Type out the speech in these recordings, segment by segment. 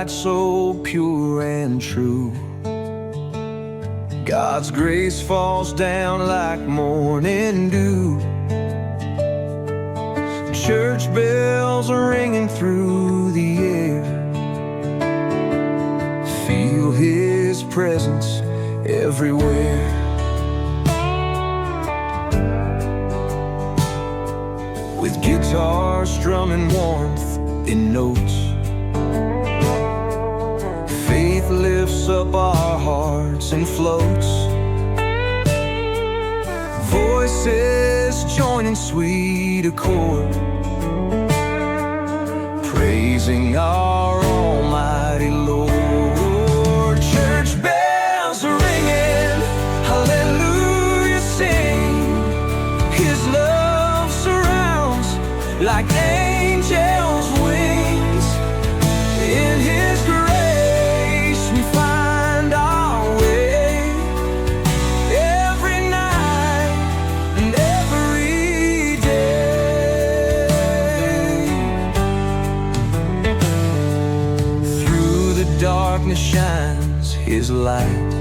light so pure and true. God's grace falls down like morning dew. Church bells are ringing through the air. Feel His presence everywhere. With guitars strumming warmth in notes, faith lifts up our hearts and floats. Voices join in sweet accord, praising our Almighty Lord. Church bells are ringing, hallelujah sing. His love surrounds like angels' wings. In His grace we find our way, every night and every day. Through the darkness shines His light,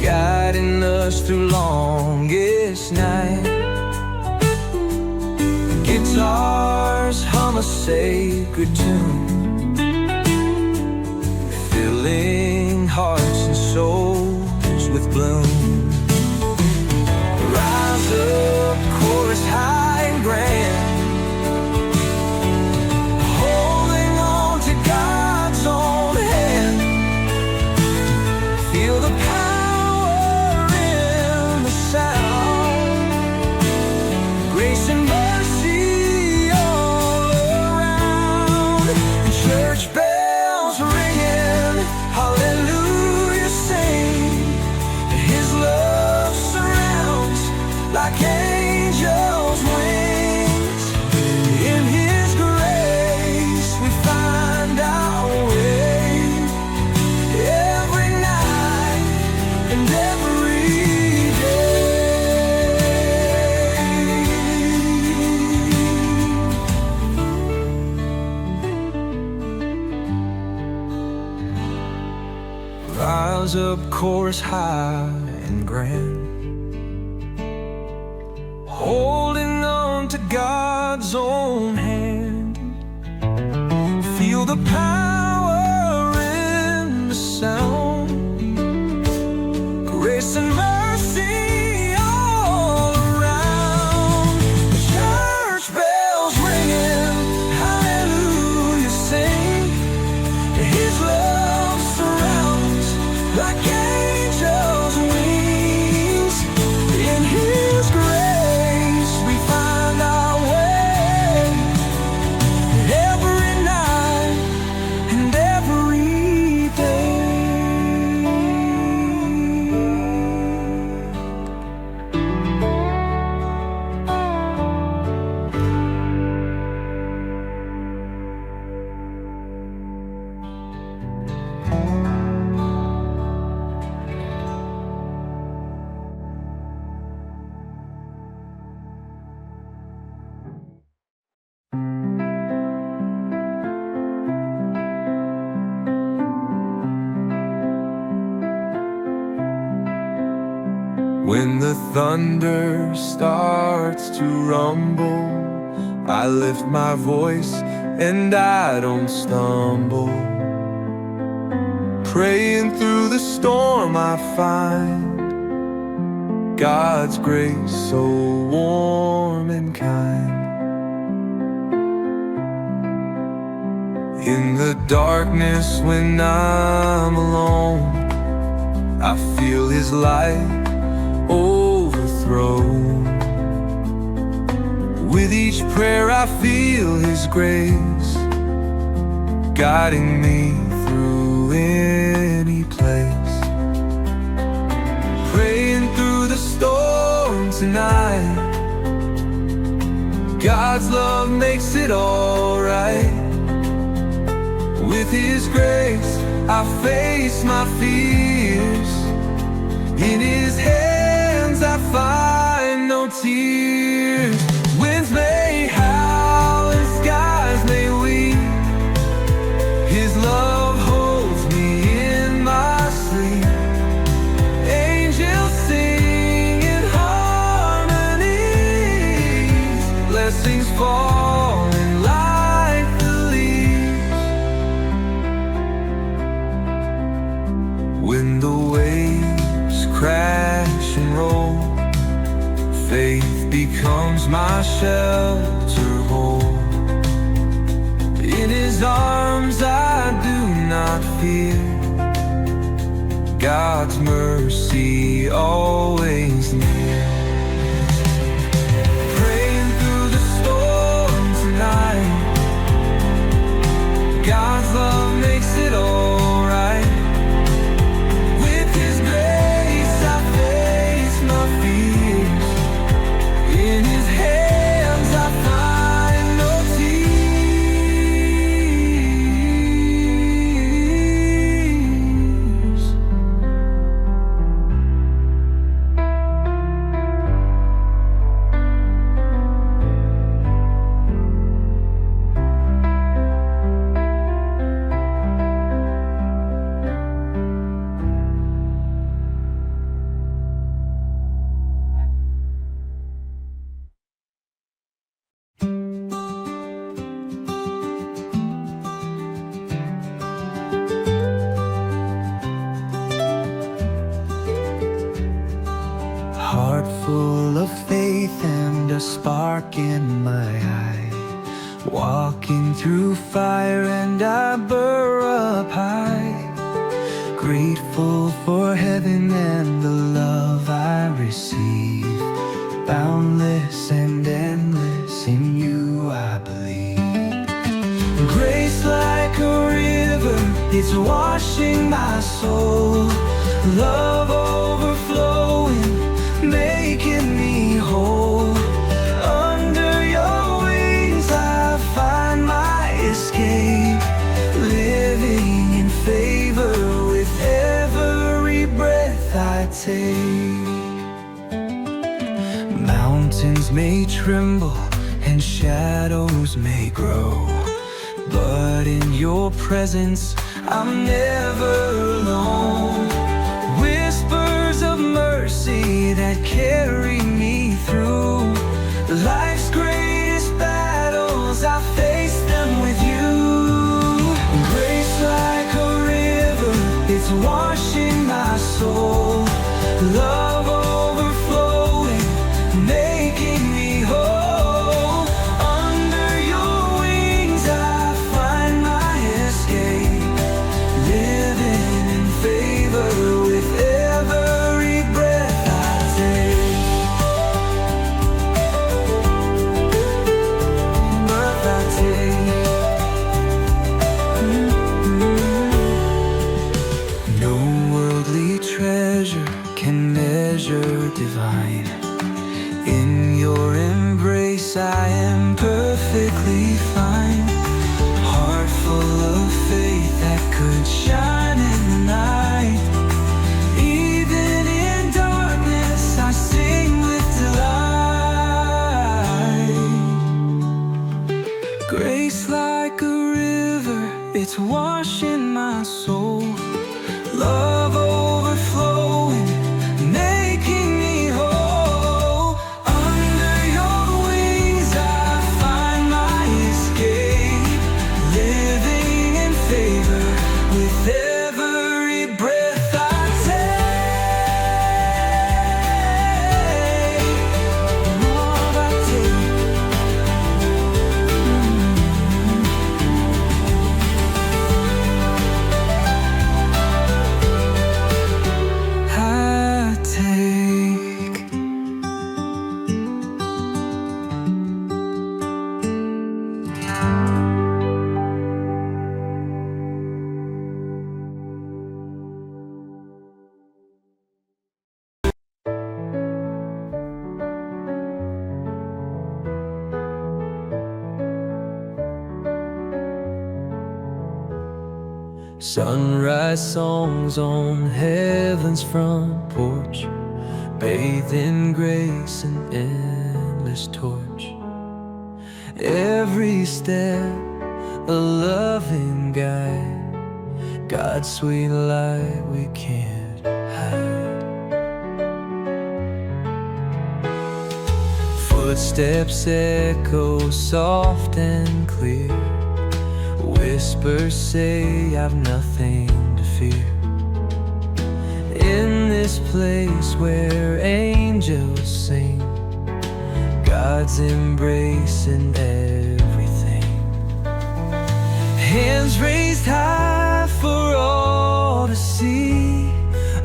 guiding us through longest night. Guitars hum a sacred tune, filling hearts and souls with bloom. Rise up, chorus high and grand, holding on to God's own hand. Feel the power in the sound, grace and mercy all around. Church bells ringing, hallelujah sing. His love surrounds like angels' wings. In His grace we find our way, every night and every day. Rise up, chorus high and grand, holding on to God's own hand. Feel the power in the sound, grace and mercy all around. Church bells ringing, hallelujah sing. His love surrounds like angels' wings. In His grace we find our way, every night and every day. When the thunder starts to rumble, I lift my voice and I don't stumble. Praying through the storm I find God's grace so warm and kind. In the darkness when I'm alone, I feel His light overthrow. With each prayer I feel His grace guiding me through any place. Praying through the storm tonight, God's love makes it alright. With His grace I face my fears, in His hands I find no tears. Winds may howl and skies may weep, When the waves crash and roll, faith becomes my shelter hold. In His arms I do not fear, God's mercy always near. Praying through the storm tonight, God's love makes it alright. With His grace I face my fears, in His hands I find no tears. Heart full of faith and a spark in my eye, walking through fire and I burr up high. Grateful for heaven and the love I receive, boundless and endless, in You I believe. Grace like a river, it's washing my soul. Love overflowing, making me whole. Under Your wings I find my escape, living in favor with every breath I take. Mountains may tremble and shadows may grow, but in Your presence I'm never alone. Whispers of mercy that carry me through life's greatest battles, I face them with You. Grace like a river, it's washing my soul. Love overflowing, making me whole. Under Your wings I find my escape, living in favor with every breath I take. Breath I take. No worldly treasure can measure divine. In Your embrace I am perfectly fine. Heart full of faith that could shine in the night. Even in darkness I sing with delight. Grace like a river, it's washing my soul. Love overflowing, making me whole. Under Your wings I find my escape, living in favor with every breath I take. Love I take. I take. Sunrise songs on heaven's front porch, bathed in grace and endless torch. Every step a loving guide, God's sweet light we can't hide. Footsteps echo soft and clear, whispers say I've nothing to fear. place where angels sing, God's embrace in everything. Hands raised high for all to see,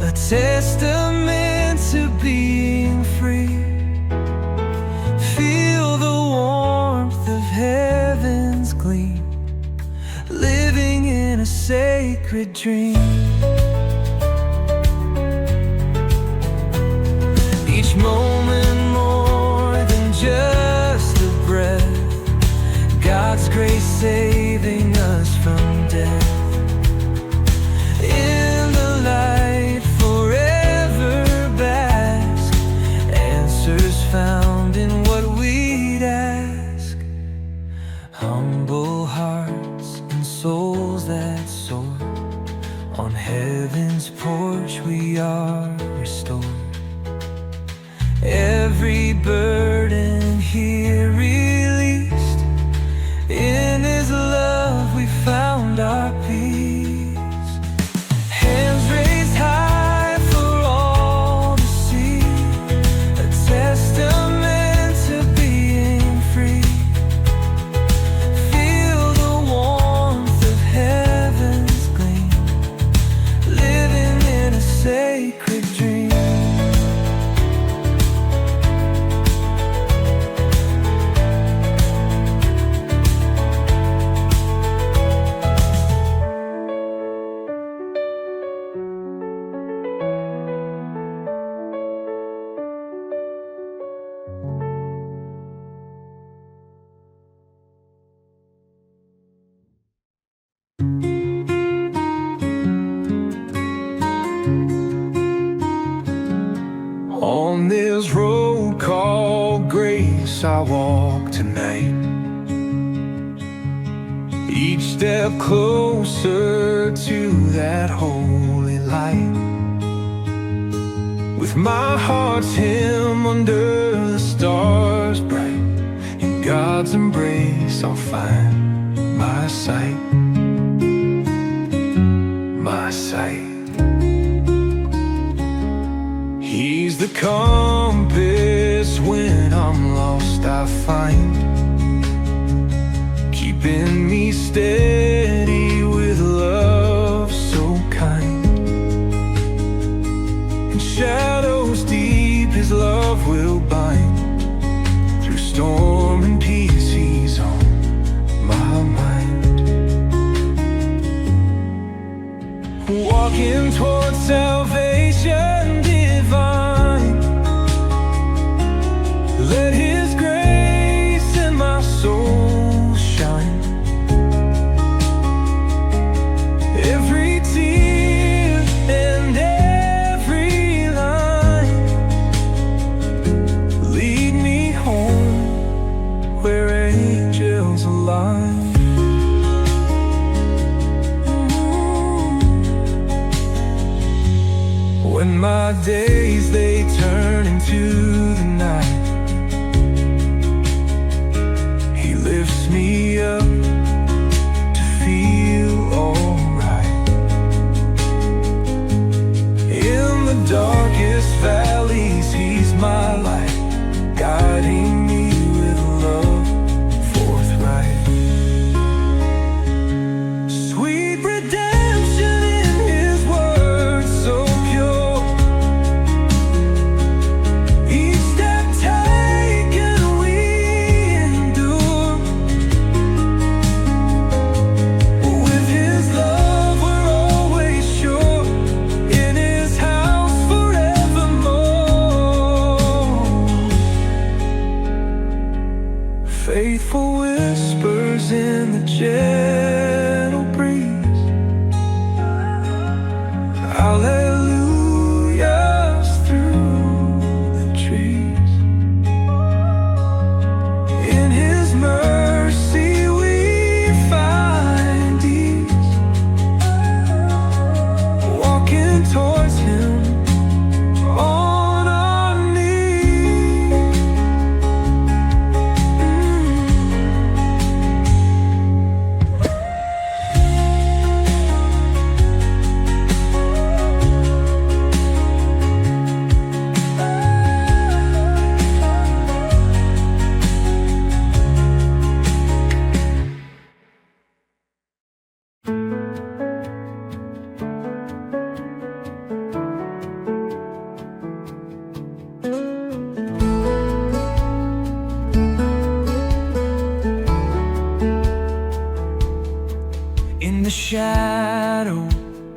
a testament to being free. Feel the warmth of heaven's gleam, living in a sacred dream. Each moment more than just a breath, God's grace saving us from death. In the light forever bask, answers found in what we'd ask. Humble hearts and souls that soar, on heaven's porch we are restored. Every burden here released, in His love we found our peace. Hands raised high for all to see, a testament to being free. Feel the warmth of heaven's gleam, living in a sacred dream. On this road called grace I walk tonight, each step closer to that holy light. With my heart's hymn under the stars bright, in God's embrace I'll find my sight, my sight. He's the compass when I'm lost I find, keeping me steady with love so kind. In shadows deep His love will bind, through storm and peace He's on my mind. Walking towards salvation divine, let His grace in my soul shine. Every tear and every line, lead me home where angels align. When my days they turn into the night, He lifts me up to feel alright. In the darkest valleys He's my light, guiding me with love forthright. Sweet redemption in His word so pure, each step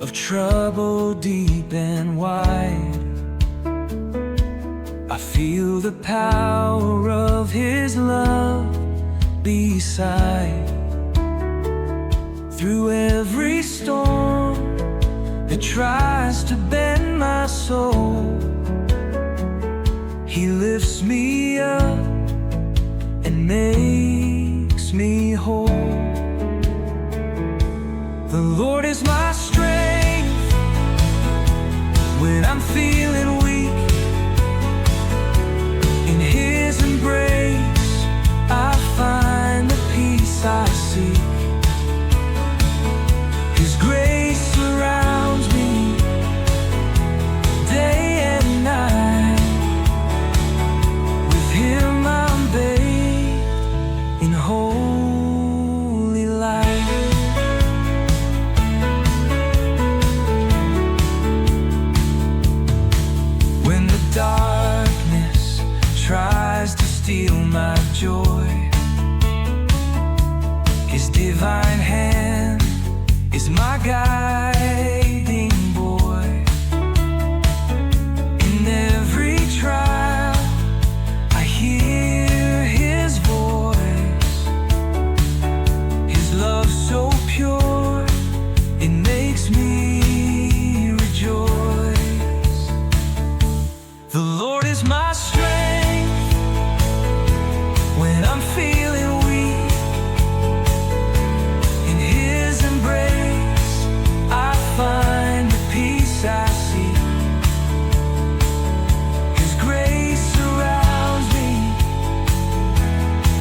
of trouble deep and wide. I feel the power of His love beside. Through every storm that tries to bend my soul, He lifts me up and makes me whole. The Lord is my strength when I'm feeling weak. In His embrace I find the peace I seek. His grace surrounds me day and night. With Him I'm bathed in holy light. When the darkness tries to steal my joy, His divine hand is my guiding boy. In every trial I hear His voice. His love so pure, it makes me rejoice. The Lord is my strength when I'm feeling weak. In His embrace I find the peace I seek. His grace surrounds me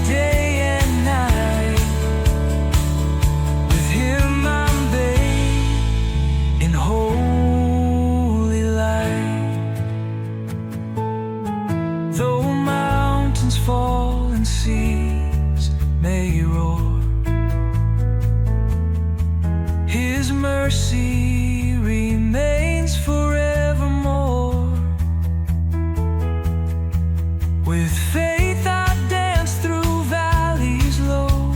day and night. With Him I'm bathed in holy light. Though mountains fall and seas may roar, His mercy remains forevermore. With faith I dance through valleys low,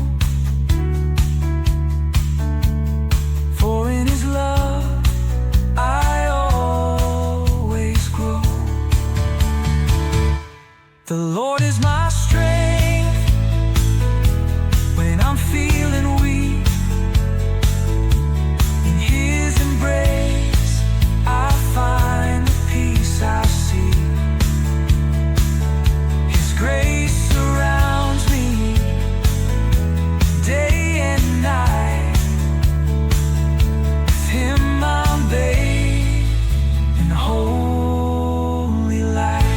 for in His love I always grow. The Lord is my strength when I'm feeling weak. In His embrace I find the peace I seek. His grace surrounds me day and night. With Him I'm bathed in holy light.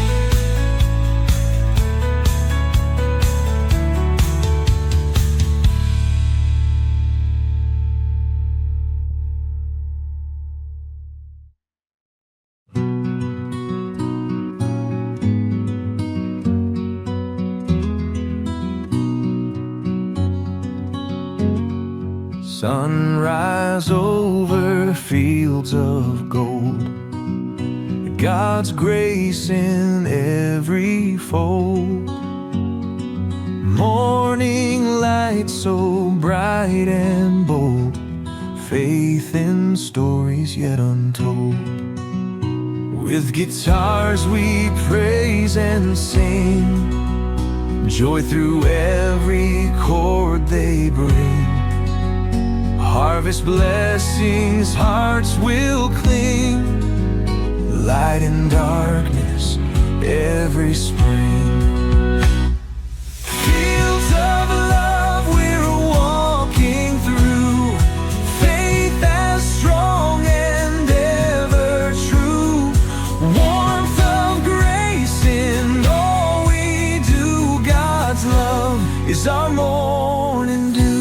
Sunrise over fields of gold, God's grace in every fold. Morning light so bright and bold, faith in stories yet untold. With guitars we praise and sing, joy through every chord they bring. Harvest blessings, hearts will cling, light in darkness every spring. Fields of love we're walking through, faith as strong and ever true. Warmth of grace in all we do, God's love is our morning dew.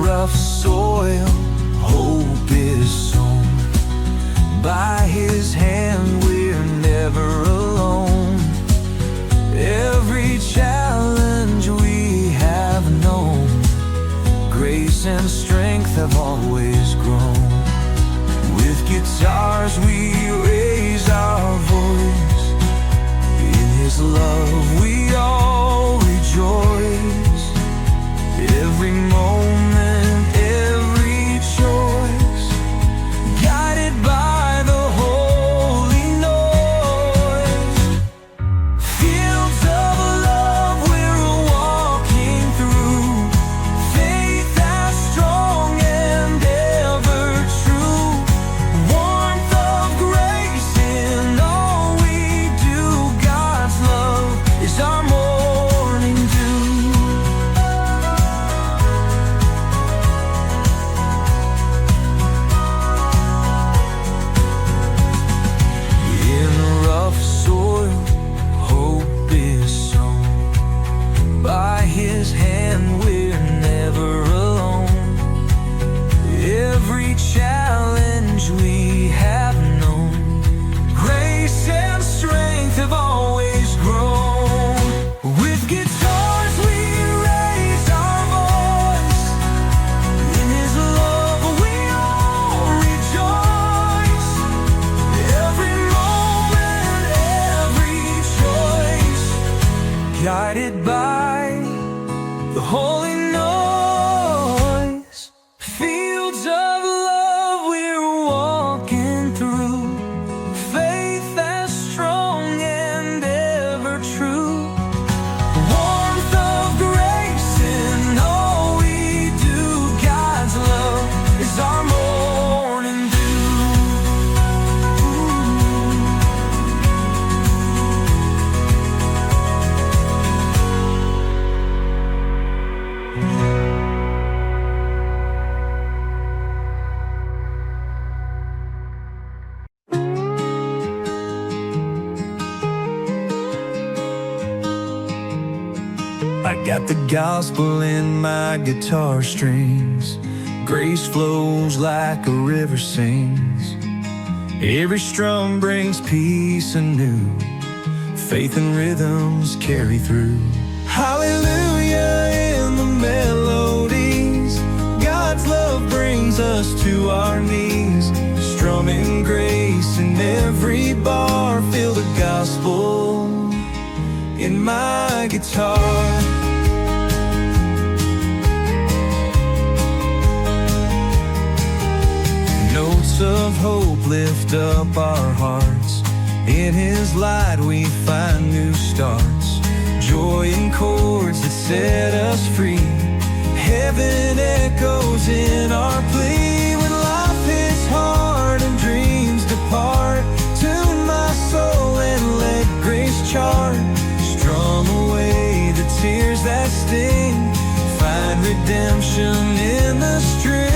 Rough soil, hope is sown. By His hand we're never alone. Every challenge we have known, grace and strength have always grown. With guitars we raise our voice, in His love we all rejoice. every moment, every choice, guided by the holy noise. Fields of love we're walking through, faith as strong and ever true, warmth of grace in all we do. God's love is our morning dew. In rough soil, hope is sown. By His hand we're never alone. Every challenge we have known, grace and strength have always grown. With guitars we raise our voice, in His love we all rejoice. Every moment, every choice, guided by the holy noise. Fields of love we're walking through, faith as strong and ever true, warmth of grace in all we do. God's love is our morning dew. I got the gospel in my guitar strings. Grace flows like a river sings. Every strum brings peace anew. Faith and rhythms carry through. Hallelujah in the melodies. God's love brings us to our knees. Strumming grace in every bar. Feel the gospel in my guitar. Notes of hope lift up our hearts. In His light we find new starts. Joy in chords that set us free. Heaven echoes in our plea. When life hits hard and dreams depart, tune my soul and let grace chart. Strum away the tears that sting. Find redemption in the strings.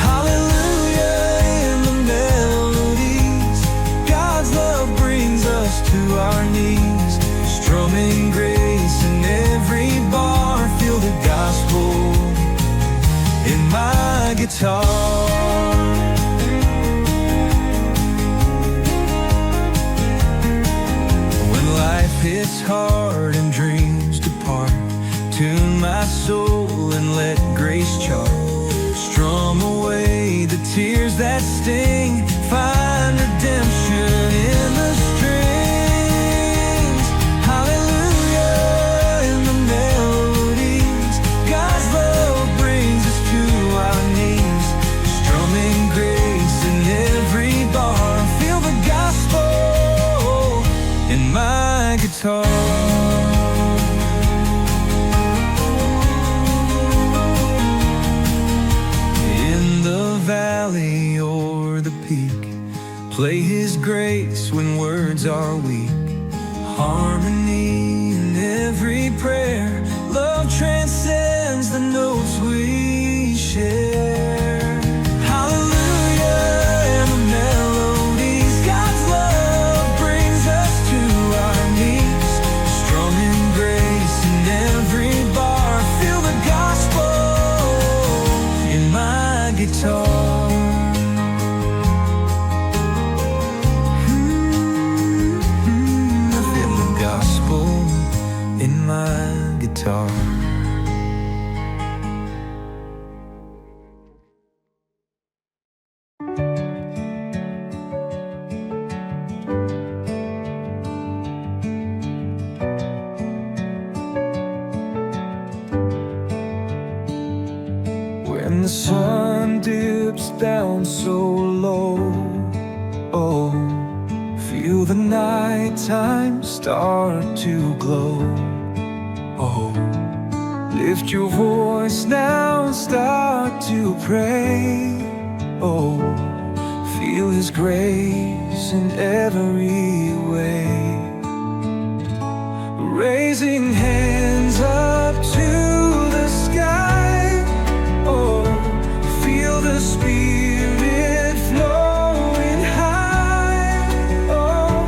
Hallelujah in the melodies. God's love brings us to our knees. Strumming grace in every bar. Feel the gospel in my guitar. It's hard and dreams depart. Tune my soul and let grace chart. Strum away the tears that sting. Find redemption in the strings. Hallelujah in the melodies. God's love brings us to our knees. Strumming grace in every bar. Feel the gospel in my guitar. In the valley or the peak, play His grace when words are weak. Harmony in every prayer. Love transcends the notes we share. Hallelujah in the melodies. God's love brings us to our knees. Strumming grace in every bar. Feel the gospel in my guitar. I feel the gospel when the sun dips down so low. Oh, feel the nighttime start to glow. Oh, lift your voice now and start to pray. Oh, feel His grace in every way. Raising hands up to the sky. Oh, feel the Spirit flowing high. Oh,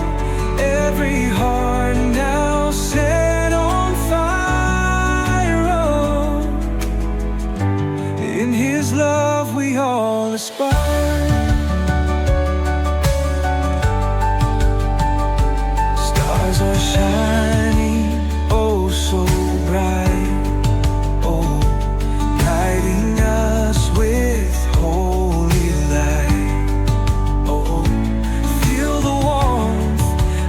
every heart now set on fire. Oh, in His love we all aspire. Stars are shining, oh so bright. Oh, guiding us with holy light. Oh, feel the warmth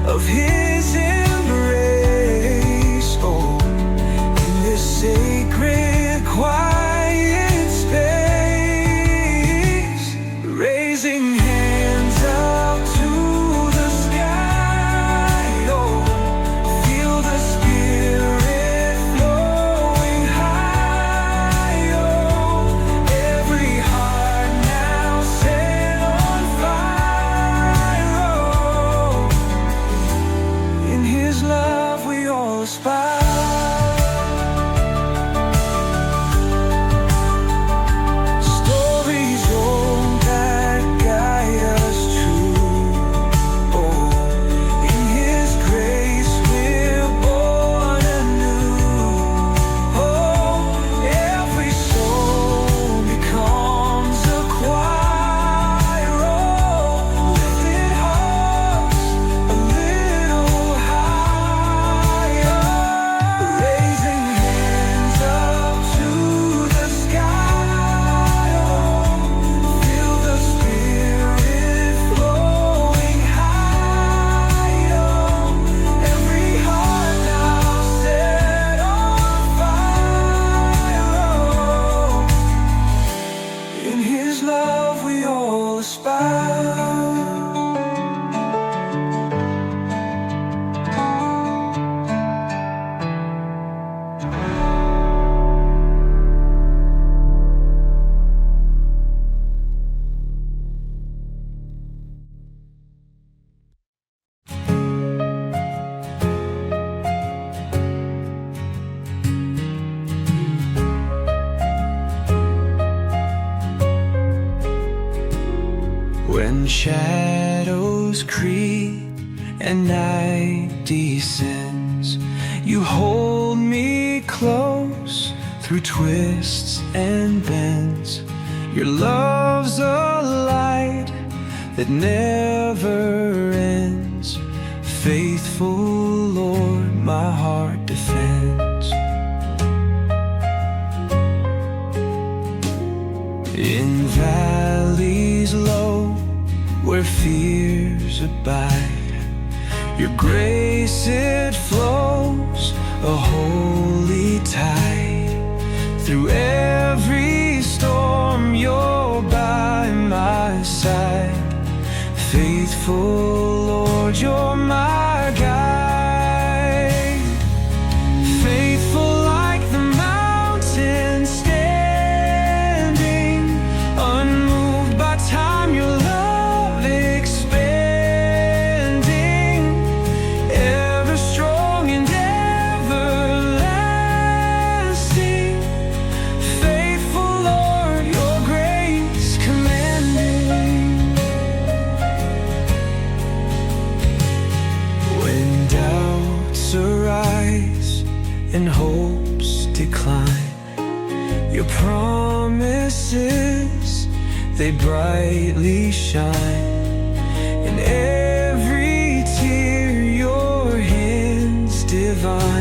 of His embrace. Oh, in this sacred quiet space. Raising hands up to the sky. Oh, feel the Spirit flowing high. Oh, every heart now set on fire. Oh, in His love we all aspire. Stories old that guide us true. Oh, in His grace we're born anew. Oh, every soul becomes a choir. Oh, lifted hearts a little higher. Raising hands up to the sky. Oh, feel the Spirit flowing high. Oh, every heart now set on fire. Oh, in His love we all aspire. When shadows creep and night descends, You hold me close through twists and bends. Your love's a light that never ends. Faithful Lord, my heart defends. In valleys low, where fears abide, Your grace it flows, a holy tide. Through every storm, You're by my side. Faithful Lord, You're my guide. Faithful like the mountain standing, unmoved by time, Your love expanding, ever strong and everlasting. Faithful Lord, Your grace commanding. When doubts arise and hopes decline, Your promises, they brightly shine. In every tear, Your hands divine.